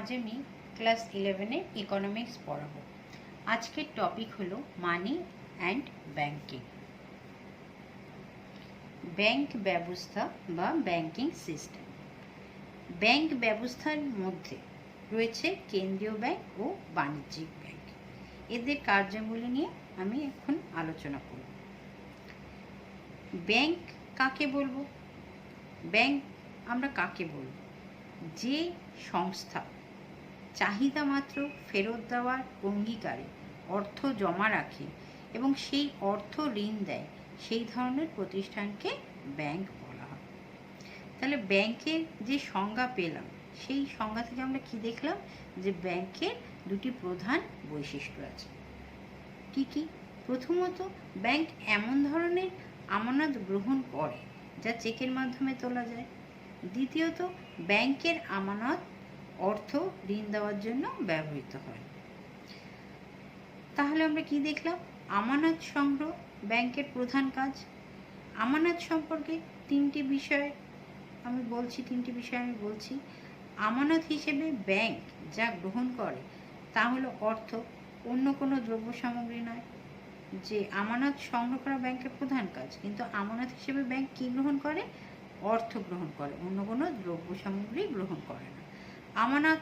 আজ আমি class 11-এ economics পড়াবো। আজকের টপিক হলো মানি অ্যান্ড ব্যাংকিং। ব্যাংক ব্যবস্থা বা ব্যাংকিং সিস্টেম। ব্যাংক ব্যবস্থার মধ্যে রয়েছে কেন্দ্রীয় ব্যাংক ও বাণিজ্যিক ব্যাংক। এদের কার্যাবলী নিয়ে আমি এখন আলোচনা করব। ব্যাংক কাকে বলবো? ব্যাংক আমরা কাকে বলবো? যে সংস্থা চাহিদা মাত্র ফেরত দেওয়ার অঙ্গীকারে অর্থ জমা রাখে এবং সেই অর্থ ঋণ দেয়, সেই ধরনের প্রতিষ্ঠানকে ব্যাংক বলা হয়। তাহলে ব্যাংকের যে সংজ্ঞা পেলাম, সেই সংজ্ঞা থেকে আমরা কি দেখলাম? যে ব্যাংকের দুটি প্রধান বৈশিষ্ট্য আছে। কি কি? প্রথমত, ব্যাংক এমন ধরনের আমানত গ্রহণ করে যা চেকের মাধ্যমে তোলা যায়। দ্বিতীয়ত, ব্যাংকের আমানত অর্থ ঋণ দেওয়ার জন্য ব্যবহৃত হয়। তাহলে আমরা কি দেখলাম? আমানত সংগ্রহ ব্যাংকের প্রধান কাজ। আমানত সম্পর্কে তিনটি বিষয় আমি বলছি। আমানত হিসেবে ব্যাংক যা গ্রহণ করে তা হলো অর্থ, অন্য কোনো দ্রব্য সামগ্রী নয়। যে আমানত সংগ্রহ করা ব্যাংকের প্রধান কাজ, কিন্তু আমানত হিসেবে ব্যাংক কি গ্রহণ করে? অর্থ গ্রহণ করে, অন্য কোনো দ্রব্য সামগ্রী গ্রহণ করে না। আমানত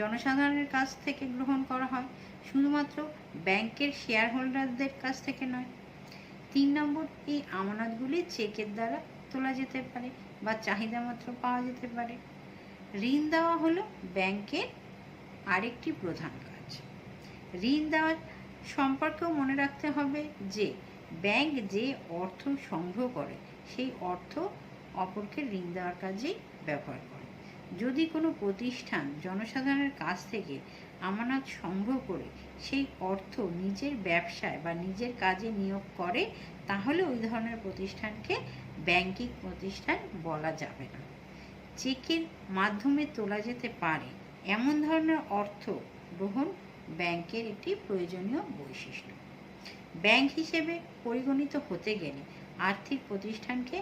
জনসাধারণের কাছ থেকে গ্রহণ করা হয়, শুধুমাত্র ব্যাংকের শেয়ার হোল্ডারদের কাছ থেকে নয়। 3 নম্বর, এই আমানতগুলি চেকের দ্বারা তোলা যেতে পারে বা চাহিদা মাত্র পাওয়া যেতে পারে। ঋণ দেওয়া হলো ব্যাংকের আরেকটি প্রধান কাজ। ঋণ দেওয়ার সম্পর্কেও মনে রাখতে হবে যে ব্যাংক যে অর্থ সংগ্রহ করে সেই অর্থ অপরকে ঋণ দেওয়ার কাজেই ব্যবহার করে। যদি কোনো প্রতিষ্ঠান জনসাধারণের কাছ থেকে আমানত সংগ্রহ করে সেই অর্থ নিজের ব্যবসায় বা নিজের কাজে নিয়োগ করে, তাহলে ওই ধরনের প্রতিষ্ঠানকে ব্যাংকিং প্রতিষ্ঠান বলা যাবে না। চেকের মাধ্যমে তোলা যেতে পারে এমন ধরনের অর্থ গ্রহণ ব্যাংকের একটি প্রয়োজনীয় বৈশিষ্ট্য। ব্যাংক হিসেবে পরিগণিত হতে গেলে আর্থিক প্রতিষ্ঠানকে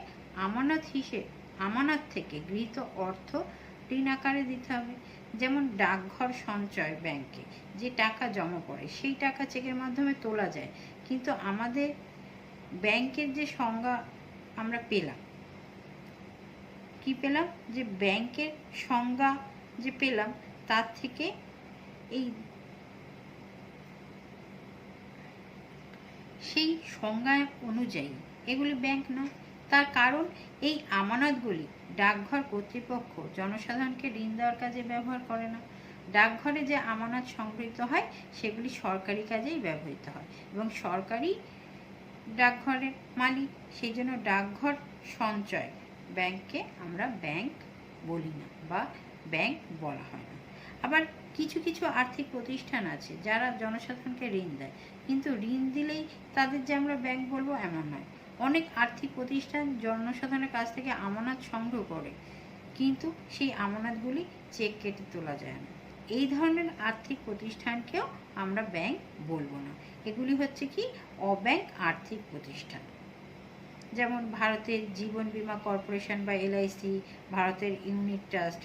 আমানত থেকে গৃহীত অর্থ ঋণ আকারে দিতে হবে। যেমন ডাকঘর সঞ্চয় ব্যাংকে যে টাকা জমা পড়ে সেই টাকা চেকের মাধ্যমে তোলা যায়, কিন্তু আমাদের ব্যাংকের যে সংজ্ঞা আমরা পেলাম, কি পেলাম? যে ব্যাংকের সংজ্ঞা যে পেলাম তার থেকে সেই সংজ্ঞা অনুযায়ী এগুলি ব্যাংক নয়। তার কারণ এই আমানতগুলি ডাকঘর কর্তৃপক্ষ জনসাধারণকে ঋণ দেওয়ার কাজে ব্যবহার করে না। ডাকঘরে যে আমানত সংগৃহীত হয় সেগুলি সরকারি কাজেই ব্যবহৃত হয় এবং সরকারি ডাকঘরের মালিক, সেই জন্য ডাকঘর সঞ্চয় ব্যাংককে আমরা ব্যাংক বলি না বা ব্যাংক বলা হয় না। আবার কিছু কিছু আর্থিক প্রতিষ্ঠান আছে যারা জনসাধারণকে ঋণ দেয়, কিন্তু ঋণ দিলেই তাদের যে আমরা ব্যাংক বলবো এমন নয়। অনেক আর্থিক প্রতিষ্ঠান জনসাধারণের কাছ থেকে আমানত সংগ্রহ করে, কিন্তু সেই আমানতগুলি চেক কেটে তোলা যায় না। এই ধরনের আর্থিক প্রতিষ্ঠানকেও আমরা ব্যাংক বলবো না। এগুলি হচ্ছে কি? অব্যাংক আর্থিক প্রতিষ্ঠান। যেমন ভারতের জীবন বীমা কর্পোরেশন বা এলআইসি, ভারতের ইউনিট ট্রাস্ট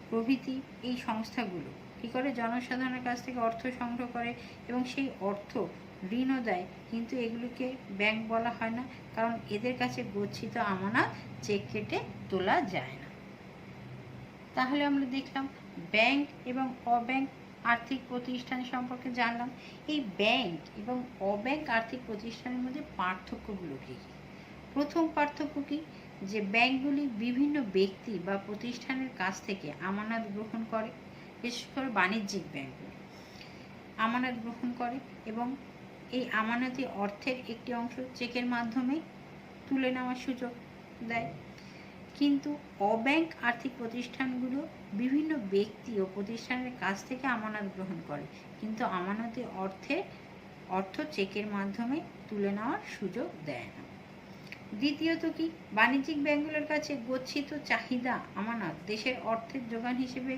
প্রভৃতি এই সংস্থাগুলো কী করে? জনসাধারণের কাছ থেকে অর্থ সংগ্রহ করে এবং সেই অর্থ ঋণও দেয়, কিন্তু এগুলিকে ব্যাংক বলা হয় না, কারণ এদের কাছে গচ্ছিত আমানত চেক কেটে তোলা যায় না। তাহলে আমরা দেখলাম ব্যাংক এবং অব্যাংক আর্থিক প্রতিষ্ঠান সম্পর্কে জানলাম। এই ব্যাংক এবং অব্যাংক আর্থিক প্রতিষ্ঠানের মধ্যে পার্থক্যগুলো কী কী? প্রথম পার্থক্য কি? যে ব্যাংকগুলি বিভিন্ন ব্যক্তি বা প্রতিষ্ঠানের কাছ থেকে আমানত গ্রহণ করে, বিশেষ করে বাণিজ্যিক ব্যাংকগুলি আমানত গ্রহণ করে এবং এই আমানতি অর্থের একটি অংশ চেকের মাধ্যমে তুলে নেওয়ার সুযোগ দেয়। কিন্তু অব্যাংক আর্থিক প্রতিষ্ঠানগুলো বিভিন্ন ব্যক্তি ও প্রতিষ্ঠানের কাছ থেকে আমানত গ্রহণ করে, কিন্তু আমানতি অর্থ চেকের মাধ্যমে তুলে নেওয়ার সুযোগ দেয় না। দ্বিতীয়ত কি? বাণিজ্যিক ব্যাংকগুলোর কাছে গচ্ছিত চাহিদা আমানত দেশের অর্থের যোগান হিসেবে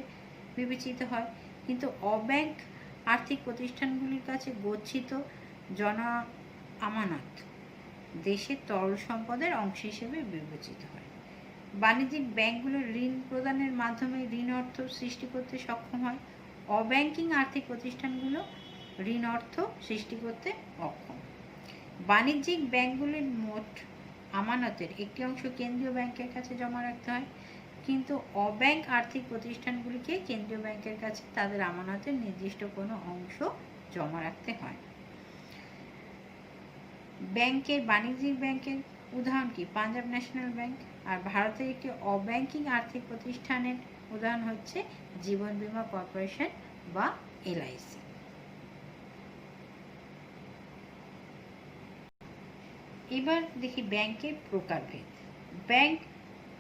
বিবেচিত হয়, কিন্তু অব্যাংক আর্থিক প্রতিষ্ঠানগুলির কাছে গচ্ছিত আমানত দেশের তরল সম্পদের অংশ হিসেবে বিবেচিত হয়। বাণিজ্যিক ব্যাংকগুলো ঋণ প্রদানের মাধ্যমে ঋণ অর্থ সৃষ্টি করতে সক্ষম হয়। অব্যাংকিং আর্থিক প্রতিষ্ঠানগুলো ঋণ অর্থ সৃষ্টি করতে অক্ষম। বাণিজ্যিক ব্যাংকগুলির মোট আমানতের একটি অংশ কেন্দ্রীয় ব্যাংকের কাছে জমা রাখতে হয়, কিন্তু অব্যাংক আর্থিক প্রতিষ্ঠানগুলিকে কেন্দ্রীয় ব্যাংকের কাছে তাদের আমানতের নির্দিষ্ট কোনো অংশ জমা রাখতে হয়। বাণিজ্যিক ব্যাংকের উদাহরণ কি? Punjab national bank. আর ভারতের একটি অব্যাংকিং আর্থিক প্রতিষ্ঠানের উদাহরণ হচ্ছে জীবন বীমা কর্পোরেশন বা এলআইসি। এবার দেখি ব্যাংকের প্রকারভেদ। ব্যাংক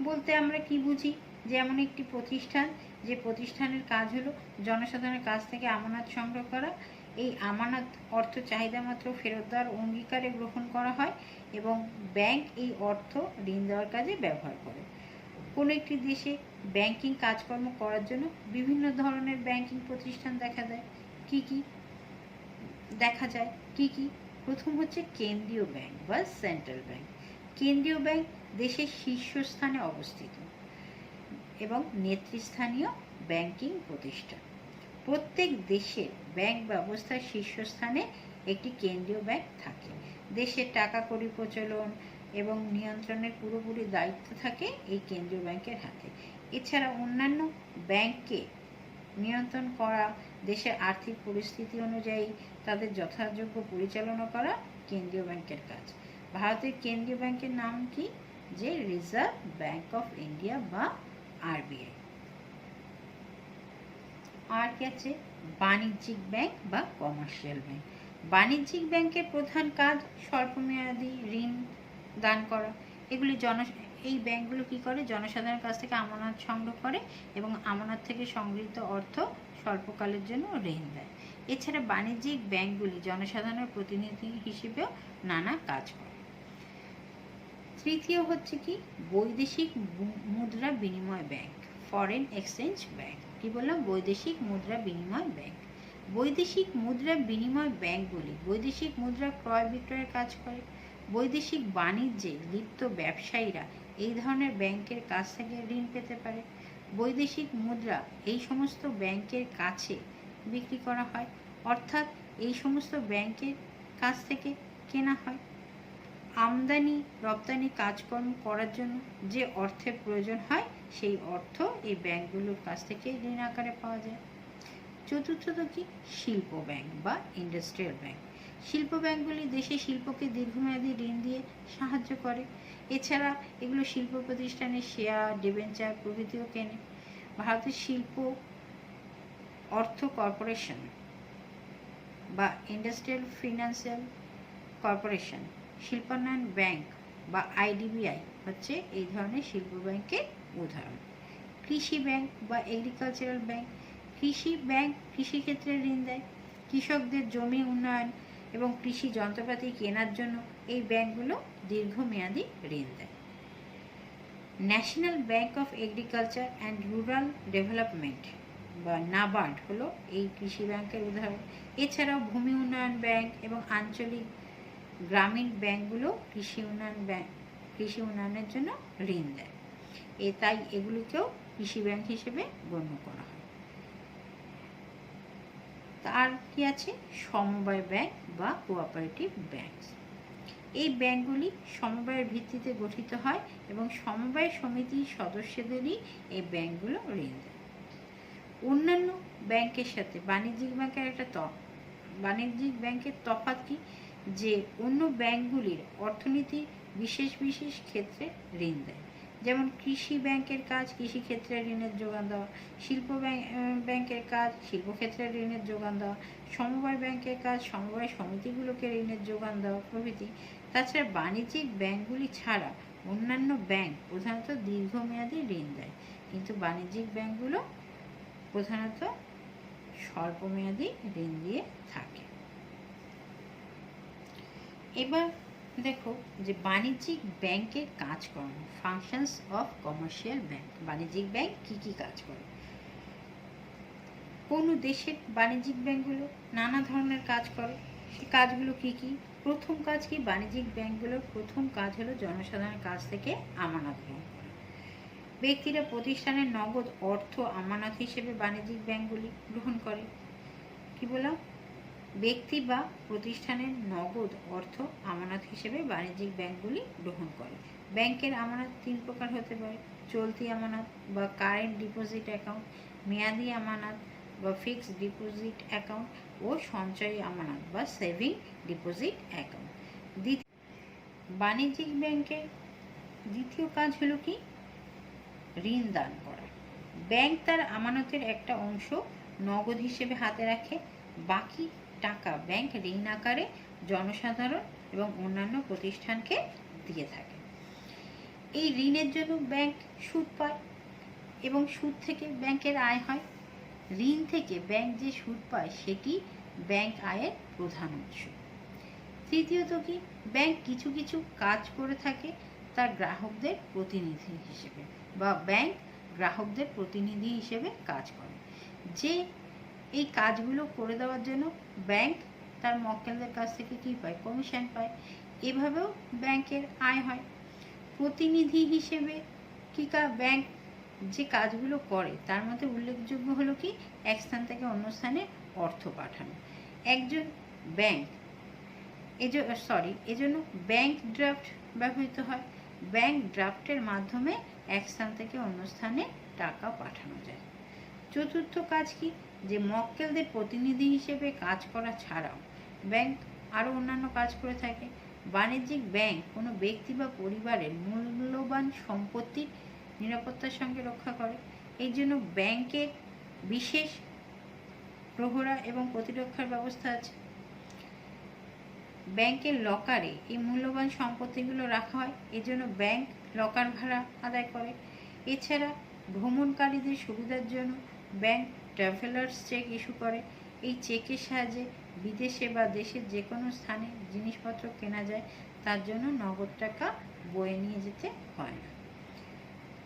বলতে আমরা কি বুঝি? যে এমন একটি প্রতিষ্ঠান যে প্রতিষ্ঠানের কাজ হলো জনসাধারণের কাছ থেকে আমানত সংগ্রহ করা। এই আমানত অর্থ চাহিদা মাত্র ফেরত দেওয়ার অঙ্গীকারে গ্রহণ করা হয় এবং ব্যাংক এই অর্থ ঋণ দেওয়ার কাজে ব্যবহার করে। কোনো একটি দেশে ব্যাংকিং কাজকর্ম করার জন্য বিভিন্ন ধরনের ব্যাংকিং প্রতিষ্ঠান দেখা যায়। কি কি? প্রথম হচ্ছে কেন্দ্রীয় ব্যাংক বা সেন্ট্রাল ব্যাংক। কেন্দ্রীয় ব্যাংক দেশের শীর্ষস্থানে অবস্থিত এবং নেতৃস্থানীয় ব্যাংকিং প্রতিষ্ঠান। প্রত্যেক দেশের ব্যাংক ব্যবস্থার শীর্ষস্থানে একটি কেন্দ্রীয় ব্যাংক থাকে। দেশের টাকা কড়ি প্রচলন এবং নিয়ন্ত্রণের পুরোপুরি দায়িত্ব থাকে এই কেন্দ্রীয় ব্যাংকের হাতে। এছাড়া অন্যান্য ব্যাংককে নিয়ন্ত্রণ করা, দেশের আর্থিক পরিস্থিতি অনুযায়ী তাদের যথাযোগ্য পরিচালনা করা কেন্দ্রীয় ব্যাংকের কাজ। ভারতের কেন্দ্রীয় ব্যাংকের নাম কি? যে রিজার্ভ ব্যাংক অফ ইন্ডিয়া বা আরবিআই। আর কি আছে? বাণিজ্যিক ব্যাংক বা কমার্শিয়াল ব্যাংক। বাণিজ্যিক ব্যাংকের প্রধান কাজ স্বল্পমেয়াদী ঋণ দান করা। এই ব্যাংকগুলো কি করে? জনসাধারণের কাছ থেকে আমানত সংগ্রহ করে এবং আমানত থেকে সংগৃহীত অর্থ স্বল্পকালের জন্য ঋণ দেয়। এছাড়া বাণিজ্যিক ব্যাংকগুলি জনসাধারণের প্রতিনিধি হিসেবেও নানা কাজ করে। তৃতীয় হচ্ছে কি? বৈদেশিক মুদ্রা বিনিময় ব্যাংক, ফরেন এক্সচেঞ্জ ব্যাংক। কি বললাম? বৈদেশিক মুদ্রা বিনিময় ব্যাংক। বৈদেশিক মুদ্রা বিনিময় ব্যাংকগুলি বৈদেশিক মুদ্রা ক্রয় বিক্রয়ের কাজ করে। বৈদেশিক বাণিজ্যে লিপ্ত ব্যবসায়ীরা এই ধরনের ব্যাংকের কাছ থেকে ঋণ পেতে পারে। বৈদেশিক মুদ্রা এই সমস্ত ব্যাংকের কাছে বিক্রি করা হয়, অর্থাৎ এই সমস্ত ব্যাংকের কাছ থেকে কেনা হয়। আমদানি রপ্তানি কাজকর্ম করার জন্য যে অর্থের প্রয়োজন হয় সেই অর্থ এই ব্যাংকগুলোর কাছ থেকে ঋণ আকারে পাওয়া যায়। চতুর্থত কি? শিল্প ব্যাংক বা ইন্ডাস্ট্রিয়াল ব্যাংক। শিল্প ব্যাংকগুলি দেশে শিল্পকে দীর্ঘমেয়াদী ঋণ দিয়ে সাহায্য করে। এছাড়া এগুলো শিল্প প্রতিষ্ঠানের শেয়ার, ডিবেঞ্চার প্রভৃতিও কেনে। ভারতের শিল্প অর্থ কর্পোরেশন বা ইন্ডাস্ট্রিয়াল ফিনান্সিয়াল কর্পোরেশন, শিল্পায়ন ব্যাংক বা আইডিবিআই হচ্ছে এই ধরনের শিল্প ব্যাংকের উদাহরণ। কৃষি ব্যাংক বা এগ্রিকালচারাল ব্যাংক। কৃষি ব্যাংক কৃষিক্ষেত্রে ঋণ দেয়। কৃষকদের জমি উন্নয়ন এবং কৃষি যন্ত্রপাতি কেনার জন্য এই ব্যাংকগুলো দীর্ঘমেয়াদী ঋণ দেয়। National bank of agriculture and rural development বা নাবার্ড হলো এই কৃষি ব্যাংকের উদাহরণ। এছাড়াও ভূমি উন্নয়ন ব্যাংক এবং আঞ্চলিক গ্রামীণ ব্যাংকগুলো কৃষি উন্নয়নের জন্য ঋণ দেয়। তাই এগুলিকেও কৃষি ব্যাংক হিসেবে গণ্য করা হয়। আর কি আছে? সমবায় ব্যাংক বা কোঅপারেটিভ ব্যাংক। এই ব্যাংকগুলি সমবায়ের ভিত্তিতে গঠিত হয় এবং সমবায় সমিতির সদস্যদেরই এই ব্যাংকগুলো ঋণ দেয়। অন্যান্য ব্যাংকের সাথে বাণিজ্যিক ব্যাংকের তফাৎ কি? যে অন্য ব্যাংকগুলির অর্থনীতির বিশেষ বিশেষ ক্ষেত্রে ঋণ দেয়। যেমন কৃষি ব্যাংকের কাজ কৃষিক্ষেত্রে ঋণের যোগান দেওয়া, শিল্প ব্যাংকের কাজ শিল্পক্ষেত্রে ঋণের যোগান দেওয়া, সমবায় ব্যাংকের কাজ সমবায় সমিতিগুলোকে ঋণের যোগান দেওয়া প্রভৃতি। তাছাড়া বাণিজ্যিক ব্যাংকগুলি ছাড়া অন্যান্য ব্যাংক প্রধানত দীর্ঘমেয়াদী ঋণ দেয়, কিন্তু বাণিজ্যিক ব্যাংকগুলো প্রধানত স্বল্পমেয়াদী ঋণ দিয়ে থাকে। এবার দেখো যে বাণিজ্যিক ব্যাংকের কাজকর্ম, ফাংশনস অফ কমার্শিয়াল ব্যাংক। বাণিজ্যিক ব্যাংক কি কি কাজ করে? কোন দেশের বাণিজ্যিক ব্যাংকগুলো নানা ধরনের কাজ করে। সেই কাজগুলো কি কি? প্রথম কাজ কি? বাণিজ্যিক ব্যাংকগুলোর প্রথম কাজ হলো জনসাধারণের কাছ থেকে আমানত গ্রহণ করা। ব্যক্তিরা প্রতিষ্ঠানের নগদ অর্থ আমানত হিসেবে বাণিজ্যিক ব্যাংকগুলি গ্রহণ করে। কি বললাম? ব্যক্তি বা প্রতিষ্ঠানের নগদ অর্থ আমানত হিসেবে বাণিজ্যিক ব্যাংকগুলি গ্রহণ করে। ব্যাংকের আমানত 3 প্রকার হতে পারে: চলতি আমানত বা কারেন্ট ডিপোজিট অ্যাকাউন্ট, মেয়াদি আমানত বা ফিক্সড ডিপোজিট অ্যাকাউন্ট ও সঞ্চয়ী আমানত বা সেভিং ডিপোজিট অ্যাকাউন্ট। বাণিজ্যিক ব্যাংকের দ্বিতীয় কাজ হলো কি? ঋণ দান করা। ব্যাংক তার আমানতের একটা অংশ নগদ হিসেবে হাতে রাখে, বাকি টাকা ব্যাংক ঋণ আকারে জনসাধারণ এবং অন্যান্য প্রতিষ্ঠানকে দিয়ে থাকে। এই ঋণের জন্য ব্যাংক সুদ পায় এবং সুদ থেকে ব্যাংকের আয় হয়। ঋণ থেকে ব্যাংক যে সুদ পায় সেটি ব্যাংক আয়ের প্রধান উৎস। তৃতীয়ত কি? ব্যাংক কিছু কিছু কাজ করে থাকে তার গ্রাহকদের প্রতিনিধি হিসেবে, বা ব্যাংক গ্রাহকদের প্রতিনিধি হিসেবে কাজ করে। যে এই কাজগুলো করে দেওয়ার জন্য ব্যাংক তার মক্কেলদের কাছ থেকে কি পায়? কমিশন পায়। এভাবেও ব্যাংকের আয় হয়। প্রতিনিধি হিসেবে কি ব্যাংক যে কাজগুলো করে তার মধ্যে উল্লেখযোগ্য হলো কি? এক স্থান থেকে অন্য স্থানে অর্থ পাঠানো। একজন ব্যাংক এজন্য ব্যাংক ড্রাফট ব্যবহৃত হয়। ব্যাংক ড্রাফটের মাধ্যমে এক স্থান থেকে অন্য স্থানে টাকা পাঠানো যায়। চতুর্থ কাজ কি? যে মক্কেলদের প্রতিনিধি হিসেবে কাজ করা ছাড়াও ব্যাংক আরও অন্যান্য কাজ করে থাকে। বাণিজ্যিক ব্যাংক কোনো ব্যক্তি বা পরিবারের মূল্যবান সম্পত্তির নিরাপত্তার সঙ্গে রক্ষা করে। এই জন্য ব্যাংকের বিশেষ প্রহরা এবং প্রতিরক্ষার ব্যবস্থা আছে। ব্যাংকের লকারে এই মূল্যবান সম্পত্তিগুলো রাখা হয়, এজন্য ব্যাংক লকার ভাড়া আদায় করে। এছাড়া ভ্রমণকারীদের সুবিধার জন্য ব্যাংক ট্রাভেলার্স চেক ইস্যু করে। এই চেকের সাহায্যে বিদেশে বা দেশের যে কোনো স্থানে জিনিসপত্র কেনা যায়, তার জন্য নগদ টাকা বয়ে নিয়ে যেতে হয় না।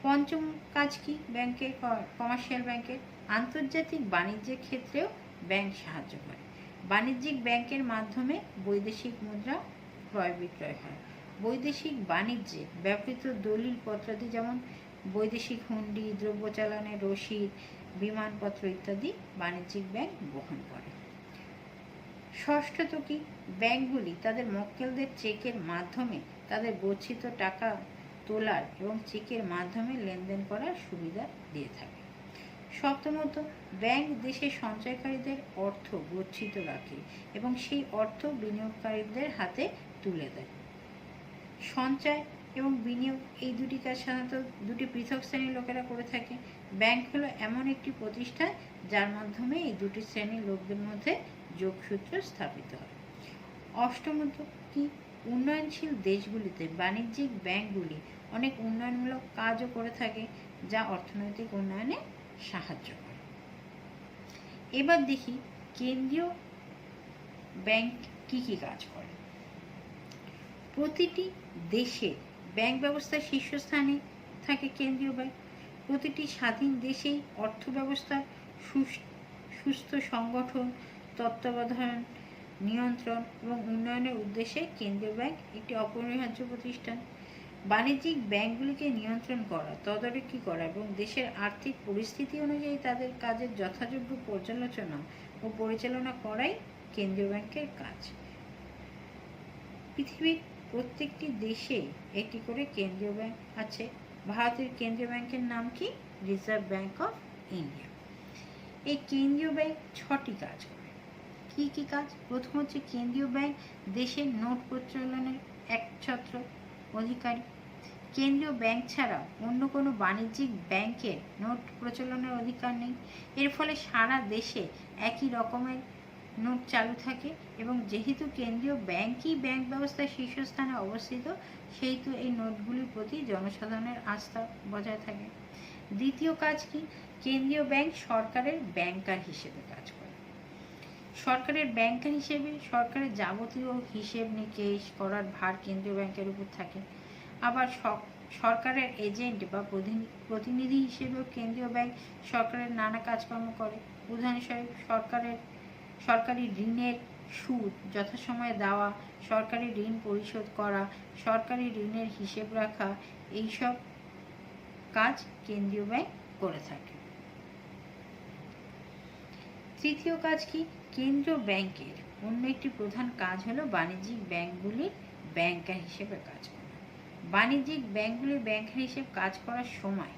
পঞ্চম কাজ কি ব্যাংকের? কমার্শিয়াল ব্যাংকের আন্তর্জাতিক বাণিজ্যের ক্ষেত্রেও ব্যাংক সাহায্য করে। বাণিজ্যিক ব্যাংকের মাধ্যমে বৈদেশিক মুদ্রা ক্রয় বিক্রয় হয়। বৈদেশিক বাণিজ্যে ব্যবহৃত দলিল পত্রাদি যেমন বৈদেশিক হুন্ডি, দ্রব্য চালানের রসিদ, বিমানপত্র ইত্যাদি বাণিজ্যিক ব্যাংক বহন করে। ষষ্ঠত কি? ব্যাংকগুলি তাদের মক্কেলদের চেকের মাধ্যমে তাদের গচ্ছিত টাকা তোলার এবং চেকের মাধ্যমে লেনদেন করার সুবিধা দিয়ে থাকে। সপ্তমত, ব্যাংক দেশের সঞ্চয়কারীদের অর্থ গচ্ছিত রাখে এবং সেই অর্থ বিনিয়োগকারীদের হাতে তুলে দেয়। সঞ্চয় এবং বিনিয়োগ এই দুটি কাজ সাধারণত দুটি পৃথক শ্রেণীর লোকেরা করে থাকে। ব্যাংক হলো এমন একটি প্রতিষ্ঠান যার মাধ্যমে এই দুটি শ্রেণীর লোকদের মধ্যে যোগসূত্র স্থাপিত হয়। অষ্টমত কি? উন্নয়নশীল দেশগুলিতে বাণিজ্যিক ব্যাংকগুলি অনেক উন্নয়নমূলক কাজও করে থাকে যা অর্থনৈতিক উন্নয়নে সাহায্য করে। এবার দেখি কেন্দ্রীয় ব্যাংক কি কি কাজ করে। প্রতিটি দেশে ব্যাংক ব্যবস্থার শীর্ষস্থানে থাকে কেন্দ্রীয় ব্যাংক। প্রতিটি স্বাধীন দেশেই অর্থ ব্যবস্থার সুস্থ সংগঠন, তত্ত্বাবধান, নিয়ন্ত্রণ এবং উন্নয়নের উদ্দেশ্যে কেন্দ্রীয় ব্যাংক একটি অপরিহার্য প্রতিষ্ঠান। বাণিজ্যিক ব্যাংকগুলিকে নিয়ন্ত্রণ করা, তদারকি করা এবং দেশের আর্থিক পরিস্থিতি অনুযায়ী তাদের কাজের যথাযোগ্য পর্যালোচনা ও পরিচালনা করাই কেন্দ্রীয় ব্যাংকের কাজ। পৃথিবীর প্রত্যেকটি দেশে একটি করে কেন্দ্রীয় ব্যাংক আছে। ভারতের কেন্দ্রীয় ব্যাংকের নাম কি? Reserve bank of India. এই কেন্দ্রীয় ব্যাংক 6টি কাজ করে। কি কি কাজ? প্রথম হচ্ছে কেন্দ্রীয় ব্যাংক দেশের নোট প্রচলনের একচ্ছত্র অধিকারী। কেন্দ্রীয় ব্যাংক ছাড়া অন্য কোনো বাণিজ্যিক ব্যাংকের নোট প্রচলনের অধিকার নেই। এর ফলে সারা দেশে একই রকমের নোট চালু থাকে এবং যেহেতু কেন্দ্রীয় ব্যাংকই ব্যাংক ব্যবস্থার শীর্ষস্থানে অবস্থিত, সেহেতু এই নোটগুলির প্রতি জনসাধারণের আস্থা বজায় থাকে। দ্বিতীয় কাজ কি? কেন্দ্রীয় ব্যাংক সরকারের ব্যাংকার হিসেবে কাজ করে। সরকারের ব্যাংকার হিসেবে সরকারের যাবতীয় হিসেব নিকেশ করার ভার কেন্দ্রীয় ব্যাংকের উপর থাকে। আবার সরকারের এজেন্ট বা প্রতিনিধি হিসেবেও কেন্দ্রীয় ব্যাংক সরকারের নানা কাজকর্ম করে। উদাহরণস্বরূপ সরকারি ঋণের সুদ যথাসময়ে দেওয়া, সরকারি ঋণ পরিশোধ করা, সরকারি ঋণের হিসেব রাখা, এইসব কাজ কেন্দ্রীয় ব্যাংক করে থাকে। তৃতীয় কাজ কি? কেন্দ্রীয় ব্যাংকের অন্য একটি প্রধান কাজ হলো বাণিজ্যিক ব্যাংকগুলির ব্যাংকার হিসেবে কাজ করা। বাণিজ্যিক ব্যাংকগুলির ব্যাংকার হিসেবে কাজ করার সময়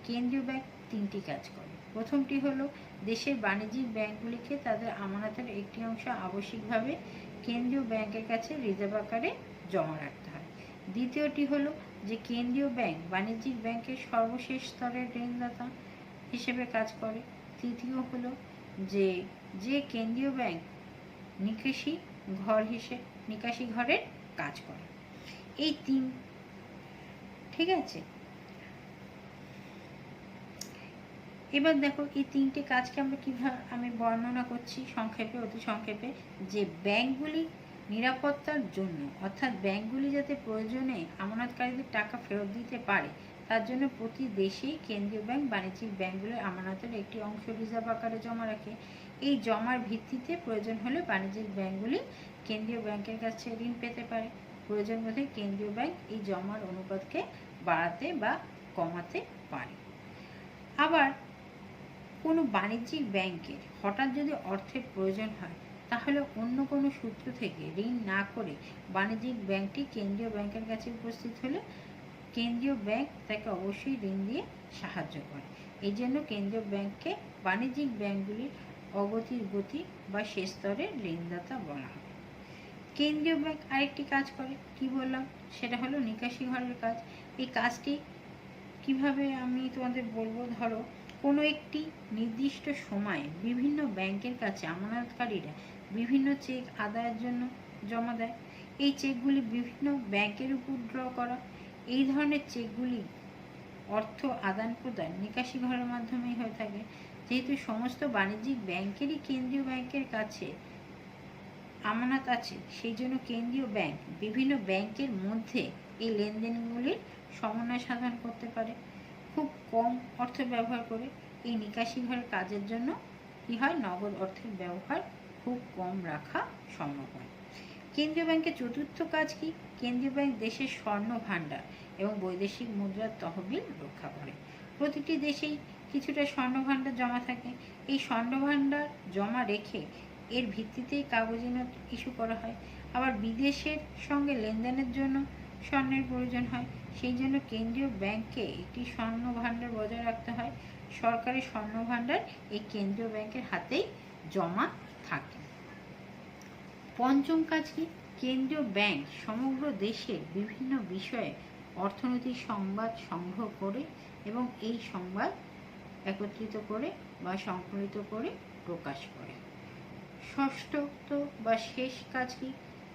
কেন্দ্রীয় ব্যাংক তিনটি কাজ করে। প্রথমটি হলো দেশের বাণিজ্যিক ব্যাংকগুলিকে তাদের আমানতের একটি অংশ আবশ্যিকভাবে কেন্দ্রীয় ব্যাংকের কাছে রিজার্ভ আকারে জমা রাখতে হয়। দ্বিতীয়টি হলো যে কেন্দ্রীয় ব্যাংক বাণিজ্যিক ব্যাংকের সর্বশেষ স্তরের ঋণদাতা হিসেবে কাজ করে। তৃতীয় হলো যে কেন্দ্রীয় ব্যাংক নিকাশি ঘরের কাজ করে। এই তিন, ঠিক আছে। এবার দেখো এই তিনটে কাজকে আমরা কিভাবে আমি বর্ণনা করছি সংক্ষেপে, অতি সংক্ষেপে, যে ব্যাংকগুলি নিরাপত্তার জন্য, অর্থাৎ ব্যাংকগুলি যাতে প্রয়োজনে আমানতকারীদের টাকা ফেরত দিতে পারে তার জন্য প্রতি দেশেই কেন্দ্রীয় ব্যাংক বাণিজ্যিক ব্যাংকগুলির আমানতের একটি অংশ রিজার্ভ আকারে জমা রাখে। এই জমার ভিত্তিতে প্রয়োজন হলে বাণিজ্যিক ব্যাংকগুলি কেন্দ্রীয় ব্যাংকের কাছে ঋণ পেতে পারে। প্রয়োজন বোধে কেন্দ্রীয় ব্যাংক এই জমার অনুপাতকে বাড়াতে বা কমাতে পারে। আবার কোনো বাণিজ্যিক ব্যাংকের হঠাৎ যদি অর্থের প্রয়োজন হয় তাহলে অন্য কোনো সূত্র থেকে ঋণ না করে বাণিজ্যিক ব্যাংকটি কেন্দ্রীয় ব্যাংকের কাছে উপস্থিত হলে কেন্দ্রীয় ব্যাংক তাকে অবশ্যই ঋণ দিয়ে সাহায্য করে। এই জন্য কেন্দ্রীয় ব্যাংককে বাণিজ্যিক ব্যাংকগুলির অগতির গতি বা শেষ স্তরের ঋণদাতা বলা হয়। কেন্দ্রীয় ব্যাংক আরেকটি কাজ করে, কি বললাম, সেটা হলো নিকাশি ঘরের কাজ। এই কাজটি কিভাবে আমি তোমাদের বলবো, ধরো কোনো একটি নির্দিষ্ট সময়ে বিভিন্ন ব্যাংকের কাছে আমানতকারীরা বিভিন্ন চেক আদায়ের জন্য জমা দেয়। এই চেকগুলি বিভিন্ন ব্যাংকের উপর ড্র করা। এই ধরনের চেকগুলি অর্থ আদান প্রদান নিকাশি ঘরের মাধ্যমেই হয়ে থাকে। যেহেতু সমস্ত বাণিজ্যিক ব্যাংকেরই কেন্দ্রীয় ব্যাংকের কাছে আমানত আছে, সেই জন্য কেন্দ্রীয় ব্যাংক বিভিন্ন ব্যাংকের মধ্যে এই লেনদেনগুলির সমন্বয় সাধন করতে পারে। খুব কম অর্থ ব্যবহার করে এই নিকাশি ঘরের কাজের জন্য কি হয়, নগদ অর্থের ব্যবহার খুব কম রাখা সম্ভব হয়। কেন্দ্রীয় ব্যাংকের চতুর্থ কাজ কি? কেন্দ্রীয় ব্যাংক দেশের স্বর্ণ ভাণ্ডার এবং বৈদেশিক মুদ্রার তহবিল রক্ষা করে। প্রতিটি দেশেই কিছুটা স্বর্ণ ভাণ্ডার জমা থাকে। এই স্বর্ণ ভাণ্ডার জমা রেখে এর ভিত্তিতেই কাগজি নোট ইস্যু করা হয়। আবার বিদেশের সঙ্গে লেনদেনের জন্য স্বর্ণের প্রয়োজন হয়, সেই জন্য কেন্দ্রীয় ব্যাংককে একটি স্বর্ণ ভাণ্ডার বজায় রাখতে হয়। সরকারি স্বর্ণ ভাণ্ডার এই কেন্দ্রীয় ব্যাংকের হাতেই জমা থাকে। পঞ্চম কাজ কি? কেন্দ্রীয় ব্যাংক সমগ্র দেশের বিভিন্ন বিষয়ে অর্থনৈতিক সংবাদ সংগ্রহ করে এবং এই সংবাদ একত্রিত করে বা সংকলিত করে প্রকাশ করে। ষষ্ঠ বা শেষ কাজ কি?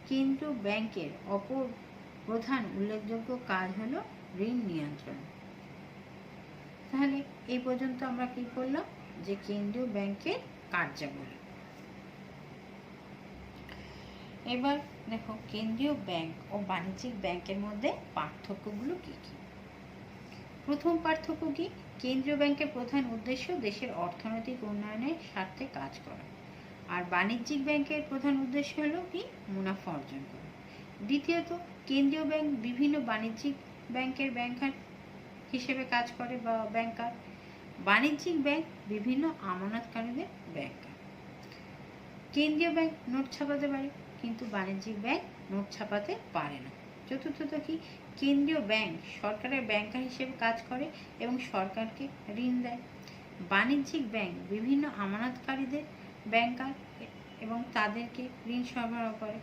কেন্দ্রীয় ব্যাংকের অপর প্রধান উল্লেখযোগ্য কাজ হলো ঋণ নিয়ন্ত্রণ। তাহলে এই পর্যন্ত আমরা কি করলাম, যে কেন্দ্রীয় ব্যাংকের কার্যাবলী। এবার দেখো কেন্দ্রীয় ব্যাংক ও বাণিজ্যিক ব্যাংকের মধ্যে পার্থক্যগুলো কি কি। প্রথম পার্থক্য কি? কেন্দ্রীয় ব্যাংকের প্রধান উদ্দেশ্য দেশের অর্থনৈতিক উন্নয়নের স্বার্থে কাজ করা, আর বাণিজ্যিক ব্যাংকের প্রধান উদ্দেশ্য হলো কি, মুনাফা অর্জন করা। দ্বিতীয়ত, কেন্দ্রীয় ব্যাংক বিভিন্ন বাণিজ্যিক ব্যাংকের ব্যাংকার হিসেবে কাজ করে বা ব্যাংকার। বাণিজ্যিক ব্যাংক বিভিন্ন আমানতকারীদের ব্যাংকার। কেন্দ্রীয় ব্যাংক নোট ছাপাতে পারে, কিন্তু বাণিজ্যিক ব্যাংক নোট ছাপাতে পারে না। চতুর্থত কি? কেন্দ্রীয় ব্যাংক সরকারের ব্যাংকার হিসেবে কাজ করে এবং সরকারকে ঋণ দেয়। বাণিজ্যিক ব্যাংক বিভিন্ন আমানতকারীদের ব্যাংকার এবং তাদেরকে ঋণ সরবরাহ করে।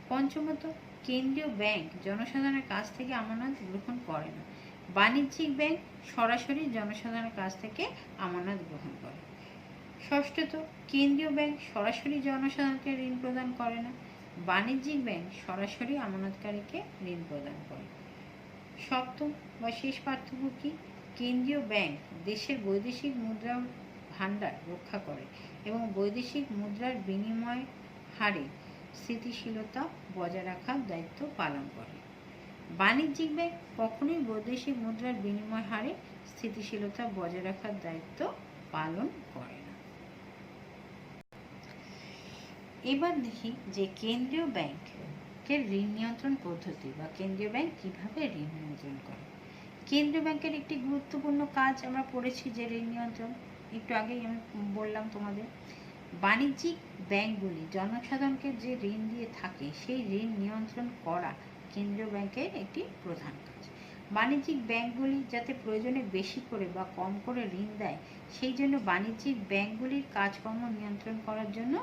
পঞ্চমত, কেন্দ্রীয় ব্যাংক জনসাধারণের কাছ থেকে আমানত গ্রহণ করে না। বাণিজ্যিক ব্যাংক সরাসরি জনসাধারণের কাছ থেকে আমানত গ্রহণ করে। ষষ্ঠত, কেন্দ্রীয় ব্যাংক সরাসরি জনসাধারণকে ঋণ প্রদান করে না। বাণিজ্যিক ব্যাংক সরাসরি আমানতকারীকে ঋণ প্রদান করে। সপ্তম বা শেষ পার্থক্য কি? কেন্দ্রীয় ব্যাংক দেশের বৈদেশিক মুদ্রা ভাণ্ডার রক্ষা করে এবং বৈদেশিক মুদ্রার বিনিময় হারে স্থিতিশীলতা বজায় রাখার দায়িত্ব পালন করে। বাণিজ্যিক ব্যাংক কখনোই বৈদেশিক মুদ্রার বিনিময় হারে স্থিতিশীলতা বজায় রাখার দায়িত্ব পালন করে না। এবার দেখি যে কেন্দ্রীয় ব্যাংকের ঋণ নিয়ন্ত্রণ পদ্ধতি বা কেন্দ্রীয় ব্যাংক কিভাবে ঋণ নিয়ন্ত্রণ করে। কেন্দ্রীয় ব্যাংকের একটি গুরুত্বপূর্ণ কাজ আমরা পড়েছি যে ঋণ নিয়ন্ত্রণ, একটু আগেই আমি বললাম তোমাদের। বাণিজ্যিক ব্যাংকগুলি জনসাধারণকে যে ঋণ দিয়ে থাকে সেই ঋণ নিয়ন্ত্রণ করা কেন্দ্রীয় ব্যাংকের একটি প্রধান কাজ। বাণিজ্যিক ব্যাংকগুলি যাতে প্রয়োজনে বেশি করে বা কম করে ঋণ দেয়, সেই জন্য বাণিজ্যিক ব্যাংকগুলির কাজকর্ম নিয়ন্ত্রণ করার জন্য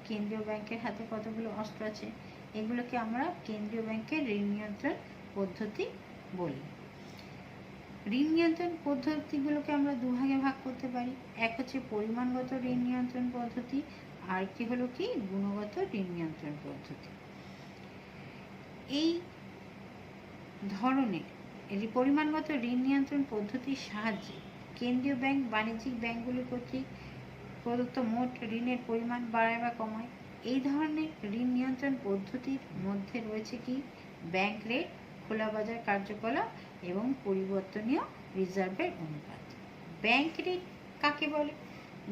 কেন্দ্রীয় ব্যাংকের হাতে কতগুলো অস্ত্র আছে, এগুলোকে আমরা কেন্দ্রীয় ব্যাংকের ঋণ নিয়ন্ত্রণ পদ্ধতি বলি। ঋণ নিয়ন্ত্রণ পদ্ধতিগুলোকে আমরা দুভাগে ভাগ করতে পারি। এক হচ্ছে পরিমাণগত ঋণ নিয়ন্ত্রণ পদ্ধতি, আর কি হলো কি গুণগত ঋণ নিয়ন্ত্রণ পদ্ধতি। এই ধরনের পরিমাণগত ঋণ নিয়ন্ত্রণ পদ্ধতির সাহায্যে কেন্দ্রীয় ব্যাংক বাণিজ্যিক ব্যাংকগুলি কর্তৃক প্রদত্ত মোট ঋণের পরিমাণ বাড়ায় বা কমায়। এই ধরনের ঋণ নিয়ন্ত্রণ পদ্ধতির মধ্যে রয়েছে কি ব্যাংক রেট, খোলা বাজার কার্যকলাপ এবং পরিবর্তনীয় রিজার্ভের অনুপাত। ব্যাংক রেট কাকে বলে?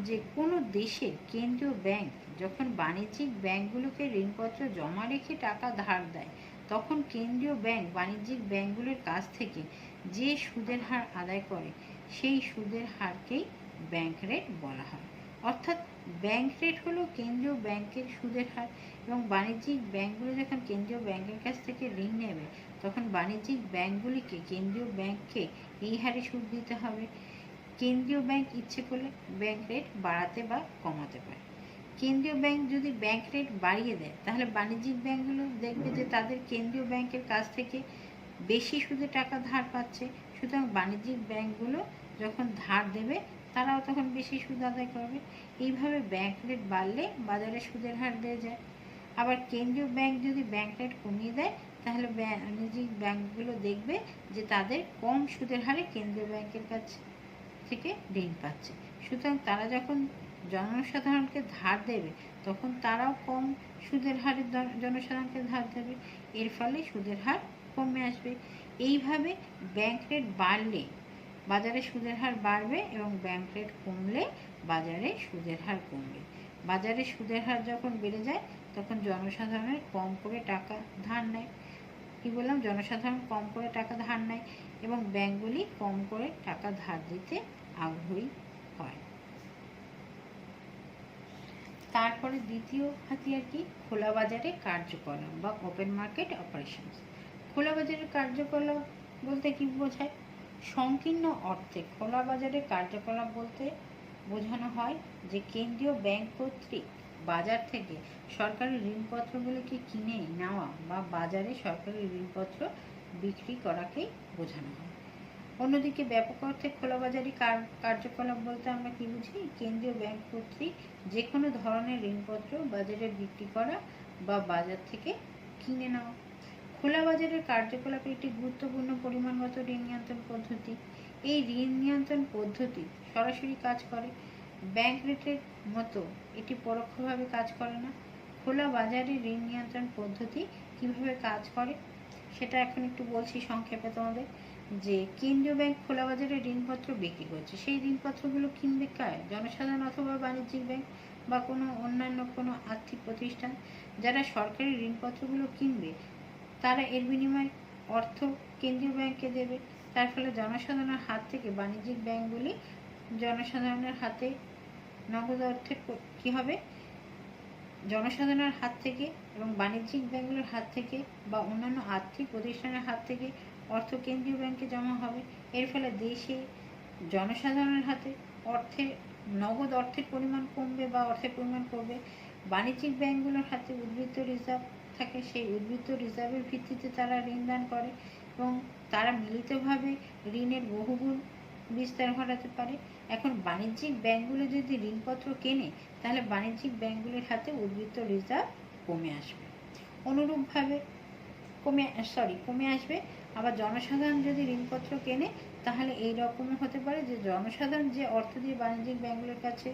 যে কোনো দেশের কেন্দ্রীয় ব্যাংক যখন বাণিজ্যিক ব্যাংকগুলোকে ঋণপত্র জমা রেখে টাকা ধার দেয়, তখন কেন্দ্রীয় ব্যাংক বাণিজ্যিক ব্যাংকগুলোর কাছ থেকে যে সুদের হার আদায় করে সেই সুদের হারকেই ব্যাংক রেট বলা হয়। অর্থাৎ ব্যাংক রেট হলো কেন্দ্রীয় ব্যাংকের সুদের হার, এবং বাণিজ্যিক ব্যাংকগুলো যখন কেন্দ্রীয় ব্যাংকের কাছ থেকে ঋণ নেবে তখন বাণিজ্যিক ব্যাংকগুলিকে কেন্দ্রীয় ব্যাংককে এই হারে সুদ দিতে হবে। কেন্দ্রীয় ব্যাংক ইচ্ছে করলে ব্যাংক রেট বাড়াতে বা কমাতে পারে। কেন্দ্রীয় ব্যাংক যদি ব্যাংক রেট বাড়িয়ে দেয় তাহলে বাণিজ্যিক ব্যাংকগুলো দেখবে যে তাদের কেন্দ্রীয় ব্যাংকের কাছ থেকে বেশি সুদে টাকা ধার পাচ্ছে, সুতরাং বাণিজ্যিক ব্যাংকগুলো যখন ধার দেবে তারাও তখন বেশি সুদ আদায় করবে। এইভাবে ব্যাংক রেট বাড়লে বাজারে সুদের হার বেড়ে যায়। আবার কেন্দ্রীয় ব্যাংক যদি ব্যাংক রেট কমিয়ে দেয় তাহলে বাণিজ্যিক ব্যাংকগুলো দেখবে যে তাদের কম সুদের হারে কেন্দ্রীয় ব্যাংকের কাছে থেকে ঋণ পাচ্ছে, সুতরাং তারা যখন জনসাধারণকে ধার দেবে তখন তারাও কম সুদের হারে জনসাধারণকে ধার দেবে, এর ফলে সুদের হার কমে আসবে। এইভাবে ব্যাংক রেট বাড়লে বাজারে সুদের হার বাড়বে এবং ব্যাংক রেট কমলে বাজারে সুদের হার কমবে। বাজারে সুদের হার যখন বেড়ে যায় তখন জনসাধারণের কম করে টাকা ধার নেয়, কি বললাম, জনসাধারণ কম করে টাকা ধার নেয় এবং ব্যাংকগুলি কম করে টাকা ধার দিতে আগ্রহী হয়। তারপরে দ্বিতীয় হাতিয়ার কি খোলা বাজারে কার্যকলাপ বা ওপেন মার্কেট অপারেশনস। খোলা বাজারের কার্যকলাপ বলতে কি বোঝায়? সংকীর্ণ অর্থে খোলা বাজারে কার্যকলাপ বলতে বোঝানো হয় যে কেন্দ্রীয় ব্যাংক কর্তৃক বাজার থেকে সরকারি ঋণপত্রগুলিকে কিনে নেওয়া বা বাজারে সরকারি ঋণপত্র বিক্রি করাকেই বোঝানো হয়। অন্যদিকে ব্যাপক অর্থে খোলা বাজারি কার্যকলাপ বলতে আমরা কি বুঝি? কেন্দ্রীয় ব্যাংক কর্তৃক যে কোনো ধরনের ঋণপত্র বাজারে বিক্রি করা বা বাজার থেকে কিনে নেওয়া। খোলা বাজারের কার্যকলাপের একটি গুরুত্বপূর্ণ পরিমাণগত ঋণ নিয়ন্ত্রণ পদ্ধতি। এই ঋণ নিয়ন্ত্রণ পদ্ধতি সরাসরি কাজ করে, ব্যাংক রেটের মতো এটি পরোক্ষভাবে কাজ করে না। খোলা বাজারে ঋণ নিয়ন্ত্রণ পদ্ধতি কিভাবে কাজ করে সেটা এখন একটু বলছি সংক্ষেপে তোমাদের। যে কেন্দ্রীয় ব্যাংক খোলা বাজারে ঋণপত্র বিক্রি করছে, সেই ঋণপত্রগুলো কিনবে কারা? জনসাধারণ অথবা বাণিজ্যিক ব্যাংক বা কোনো অন্যান্য কোনো আর্থিক প্রতিষ্ঠান। যারা সরকারি ঋণপত্রগুলো কিনবে তারা এর বিনিময়ে অর্থ কেন্দ্রীয় ব্যাংককে দেবে। তার ফলে জনসাধারণের হাত থেকে বাণিজ্যিক ব্যাংকগুলি জনসাধারণের হাতে নগদ অর্থের কী হবে? জনসাধারণের হাত থেকে এবং বাণিজ্যিক ব্যাংকগুলোর হাত থেকে বা অন্যান্য আর্থিক প্রতিষ্ঠানের হাত থেকে অর্থ কেন্দ্রীয় ব্যাংকে জমা হবে। এর ফলে দেশে জনসাধারণের হাতে নগদ অর্থের পরিমাণ কমবে বা অর্থের পরিমাণ কমবে। বাণিজ্যিক ব্যাংকগুলোর হাতে উদ্বৃত্ত রিজার্ভ থাকে, সেই উদ্বৃত্ত রিজার্ভের ভিত্তিতে তারা ঋণ দান করে এবং তারা মিলিতভাবে ঋণের বহুগুণ বিস্তার ঘটাতে পারে। এখন বাণিজ্যিক ব্যাংকগুলো যদি ঋণপত্র কেনে তাহলে বাণিজ্যিক ব্যাংকগুলির হাতে উদ্বৃত্ত রিজার্ভ কমে আসবে, অনুরূপভাবে কমে আসবে। আবার জনসাধারণ যদি ঋণপত্র কেনে তাহলে এই রকমও হতে পারে যে জনসাধারণ যে অর্থ দিয়ে বাণিজ্যিক ব্যাংকগুলোর কাছে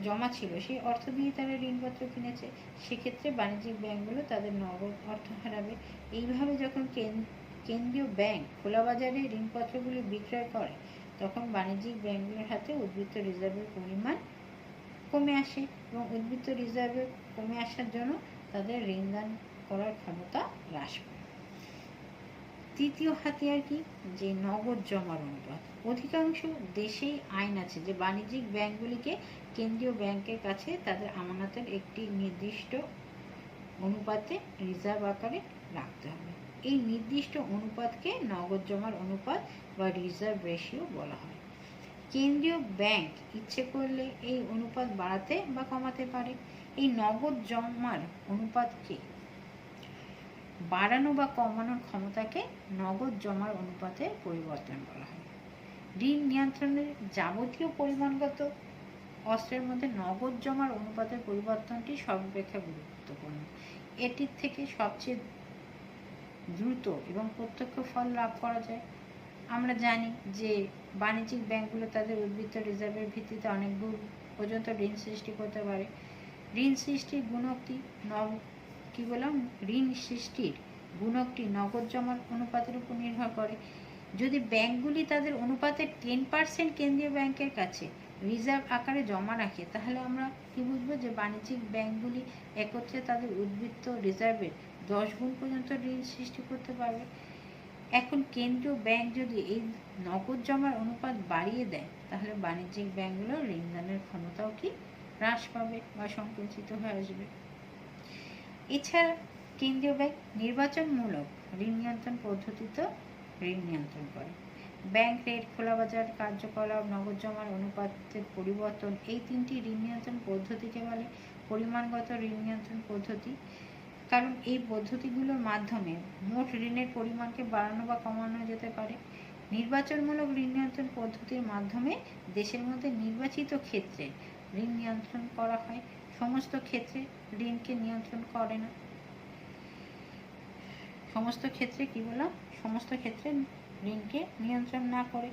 জমা ছিল সেই অর্থ দিয়ে তারা ঋণপত্র কিনেছে, সেক্ষেত্রে বাণিজ্যিক ব্যাংকগুলো তাদের নগদ অর্থ হারাবে। এইভাবে যখন কেন্দ্রীয় ব্যাংক খোলা বাজারে ঋণপত্রগুলি বিক্রয় করে তখন বাণিজ্যিক ব্যাংকগুলোর হাতে উদ্বৃত্ত রিজার্ভের পরিমাণ কমে আসে এবং উদ্বৃত্ত রিজার্ভের কমে আসার জন্য তাদের ঋণ দান করার ক্ষমতা হ্রাস পায়। তৃতীয় হাতিয়ার কি, যে নগদ জমার অনুপাত। অধিকাংশ দেশেই আইন আছে যে বাণিজ্যিক ব্যাংকগুলিকে কেন্দ্রীয় ব্যাংকের কাছে তাদের আমানতের একটি নির্দিষ্ট অনুপাতে রিজার্ভ আকারে রাখতে হবে। এই নির্দিষ্ট অনুপাতকে নগদ জমার অনুপাত বা রিজার্ভ রেশিও বলা হয়। কেন্দ্রীয় ব্যাংক ইচ্ছে করলে এই অনুপাত বাড়াতে বা কমাতে পারে। এই নগদ জমার অনুপাতকে বাড়ানো বা কমানোর ক্ষমতাকে নগদ জমার অনুপাতে পরিবর্তন বলা হয়। ঋণ নিয়ন্ত্রণের যাবতীয় পরিমাণগত অস্ত্রের মধ্যে নগদ জমার অনুপাতের পরিবর্তনটি সর্বাপেক্ষা গুরুত্বপূর্ণ। এটির থেকে সবচেয়ে দ্রুত এবং প্রত্যক্ষ ফল লাভ করা যায়। আমরা জানি যে বাণিজ্যিক ব্যাংকগুলো তাদের উদ্বৃত্ত রিজার্ভের ভিত্তিতে অনেক দূর পর্যন্ত ঋণ সৃষ্টি করতে পারে। ঋণ সৃষ্টির গুণকটি ঋণ সৃষ্টির গুণকটি নগদ জমার অনুপাতের উপর নির্ভর করে। যদি ব্যাংকগুলি তাদের অনুপাতের 10% কেন্দ্রীয় ব্যাংকের কাছে রিজার্ভ আকারে জমা রাখে, তাহলে আমরা কি বুঝবো, যে বাণিজ্যিক ব্যাংকগুলি একত্রে তাদের উদ্বৃত্ত রিজার্ভের 10 গুণ পর্যন্ত ঋণ সৃষ্টি করতে পারবে। এখন কেন্দ্রীয় ব্যাংক যদি এই নগদ জমার অনুপাত বাড়িয়ে দেয়, তাহলে বাণিজ্যিক ব্যাংকগুলোর ঋণদানের ক্ষমতাও কি হ্রাস পাবে বা সংকুচিত হয়ে আসবে। এছাড়া কেন্দ্রীয় ব্যাংক নির্বাচনমূলক ঋণ নিয়ন্ত্রণ পদ্ধতিতে ঋণ নিয়ন্ত্রণ করে। ব্যাংক রেট, খোলাবাজার কার্যকলাপ, নগদ জমার অনুপাতের পরিবর্তন, এই তিনটি ঋণ নিয়ন্ত্রণ পদ্ধতিকে বলে পরিমাণগত ঋণ নিয়ন্ত্রণ পদ্ধতি। কারণ এই পদ্ধতিগুলোর মাধ্যমে মোট ঋণের পরিমাণকে বাড়ানো বা কমানো যেতে পারে। নির্বাচনমূলক ঋণ নিয়ন্ত্রণ পদ্ধতির মাধ্যমে দেশের মধ্যে নির্বাচিত ক্ষেত্রে ঋণ নিয়ন্ত্রণ করা হয়, সমস্ত ক্ষেত্রে ঋণকে নিয়ন্ত্রণ করে না। সমস্ত ক্ষেত্রে ঋণকে নিয়ন্ত্রণ না করে।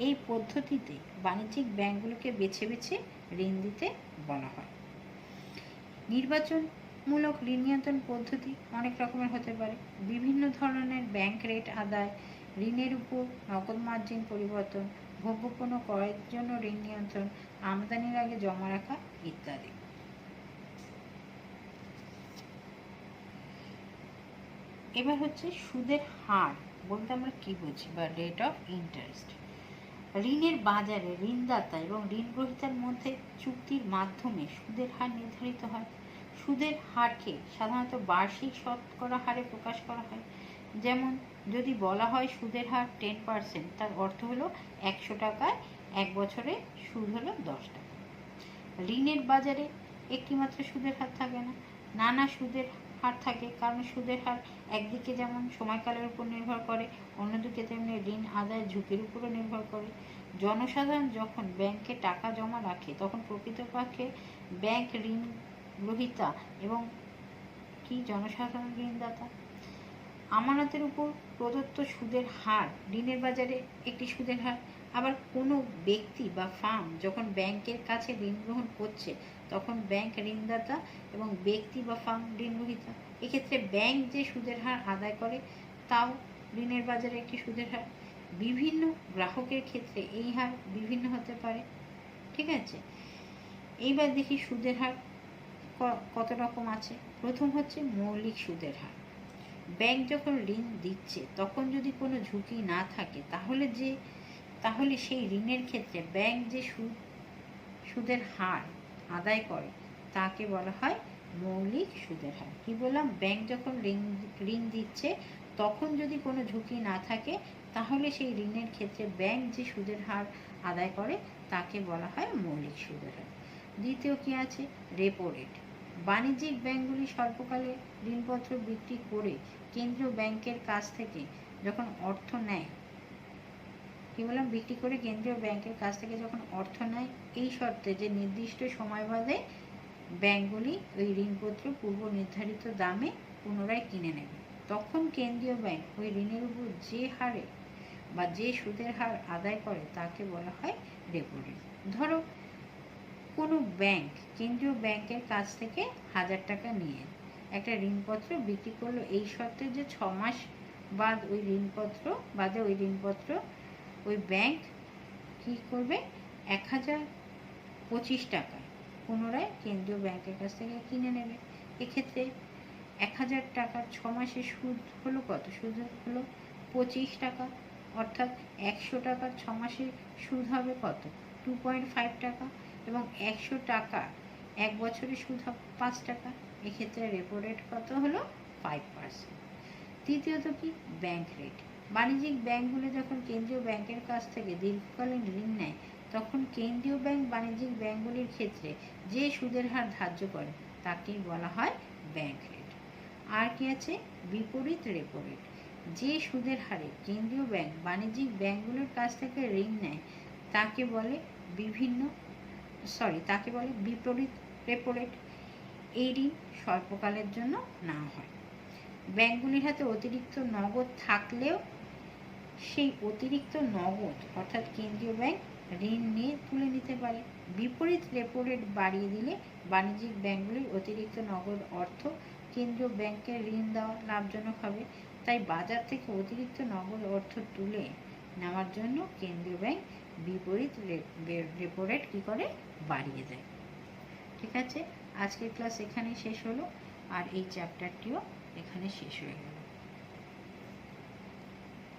এই পদ্ধতিতে বাণিজ্যিক ব্যাংকগুলোকে বেছে বেছে ঋণ দিতে বলা হয়। নির্বাচনমূলক ঋণ নিয়ন্ত্রণ পদ্ধতি অনেক রকমের হতে পারে। বিভিন্ন ধরনের ব্যাংক রেট আদায়, ঋণের উপর নগদ মার্জিন পরিবর্তন, ভোগ্যপণ্য ক্রয়ের জন্য ঋণ নিয়ন্ত্রণ, আমদানির আগে জমা রাখা ইত্যাদি। এবার হচ্ছে সুদের হার বলতে আমরা কি বুঝি, বা রেট অফ ইন্টারেস্ট। ঋণের বাজারে ঋণদাতা এবং ঋণ গ্রহীতার মধ্যে চুক্তির মাধ্যমে সুদের হার নির্ধারিত হয়। সুদের হারকে সাধারণত বার্ষিক শতকরা হারে প্রকাশ করা হয়। যেমন যদি বলা হয় সুদের হার 10%, তার অর্থ হলো 100 টাকায় 1 বছরে সুদ হলো 10 টাকা। ঋণের বাজারে একটি মাত্র সুদের হার থাকে না, নানা সুদের হার থাকে। কারণ সুদের হার একদিকে যেমন সময়কালের উপর নির্ভর করে, অন্যদিকে তেমনি ঋণ আদায়ের ঝুঁকির উপরও নির্ভর করে। জনসাধারণ যখন ব্যাংকে টাকা জমা রাখে, তখন প্রকৃতপক্ষে ব্যাংক ঋণ গ্রহীতা এবং জনসাধারণ ঋণদাতা। আমানতের উপর প্রদত্ত সুদের হার ঋণের বাজারে একটি সুদের হার। আবার কোনো ব্যক্তি বা ফার্ম যখন ব্যাংকের কাছে ঋণ গ্রহণ করছে, তখন ব্যাংক ঋণদাতা এবং ব্যক্তি বা ফার্ম ঋণ গ্রহীতা। এক্ষেত্রে ব্যাংক যে সুদের হার আদায় করে, তাও ঋণের বাজারে একটি সুদের হার। বিভিন্ন গ্রাহকের ক্ষেত্রে এই হার বিভিন্ন হতে পারে। ঠিক আছে, এইবার দেখি সুদের হার কত রকম আছে। প্রথম হচ্ছে মৌলিক সুদের হার। ব্যাংক যখন ঋণ দিচ্ছে, তখন যদি কোনো ঝুঁকি না থাকে, তাহলে সেই ঋণের ক্ষেত্রে ব্যাংক যে সুদের হার আদায় করে, তাকে বলা হয় মৌলিক সুদের হার। কি বললাম, ব্যাংক যখন ঋণ দিচ্ছে, তখন যদি কোনো ঝুঁকি না থাকে, তাহলে সেই ঋণের ক্ষেত্রে ব্যাংক যে সুদের হার আদায় করে, তাকে বলা হয় মৌলিক সুদের হার। দ্বিতীয় কি আছে, রেপো রেট। বাণিজ্যিক ব্যাংকগুলি স্বল্পকালে ঋণপত্র বিক্রি করে কেন্দ্রীয় ব্যাংকের কাছ থেকে যখন অর্থ নেয়, বিক্রি করে কেন্দ্রীয় ব্যাংকের কাছ থেকে যখন অর্থ নেয়, এই শর্তে যে নির্দিষ্ট সময় বাদে ব্যাংকগুলি ওই ঋণপত্র পূর্ব নির্ধারিত দামে পুনরায় কিনে নেবে, তখন কেন্দ্রীয় ব্যাংক ওই ঋণের উপর যে হারে বা যে সুদের হার আদায় করে, তাকে বলা হয় রেপো রেট। ধরো কোনো ব্যাংক কেন্দ্রীয় ব্যাংকের কাছ থেকে 1000 টাকা নিয়ে একটা ঋণপত্র বিক্রি করলো, এই শর্তে যে 6 মাস বাদ ওই ঋণপত্র ওই ব্যাংক কি করবে, 1025 টাকায় পুনরায় কেন্দ্রীয় ব্যাংকের কাছ থেকে কিনে নেবে। এক্ষেত্রে 1000 টাকার 6 মাসের সুদ হলো কত? সুদ হলো টাকা, অর্থাৎ 100 টাকার 6 মাসের সুদ হবে কত? 2.5 টাকা। এবং 100 টাকা 1 বছরের সুদ হবে 5 টাকা। এক্ষেত্রে রেপো রেট কত হলো? 5%। তৃতীয়ত কি? Bank rate. বাণিজ্যিক ব্যাংকগুলো যখন কেন্দ্রীয় ব্যাংকের কাছ থেকে দীর্ঘকালীন ঋণ নেয়, তখন কেন্দ্রীয় ব্যাংক বাণিজ্যিক ব্যাংকগুলির ক্ষেত্রে যে সুদের হার ধার্য করে তাকেই বলা হয় ব্যাংক রেট। আর কি আছে? বিপরীত রেপো রেট। যে সুদের হারে কেন্দ্রীয় ব্যাংক বাণিজ্যিক ব্যাংকগুলোর কাছ থেকে ঋণ নেয় তাকে বলে বিপরীত রেপো রেট। এই ঋণ স্বল্পকালের জন্য নেওয়া হয়। ব্যাংকগুলির হাতে অতিরিক্ত নগদ থাকলেও সেই অতিরিক্ত নগদ অর্থাৎ কেন্দ্রীয় ব্যাংক ঋণ নিয়ে তুলে নিতে পারে। বিপরীত রেপো রেট বাড়িয়ে দিলে বাণিজ্যিক ব্যাংকগুলির অতিরিক্ত নগদ অর্থ কেন্দ্রীয় ব্যাংকে ঋণ দেওয়া লাভজনক হবে। তাই বাজার থেকে অতিরিক্ত নগদ অর্থ তুলে নেওয়ার জন্য কেন্দ্রীয় ব্যাংক বিপরীত রেপো রেট কী করে? বাড়িয়ে দেয়। ঠিক আছে, আজকের ক্লাস এখানেই শেষ হলো, আর এই চ্যাপ্টারটিও এখানে শেষ হয়ে গেল।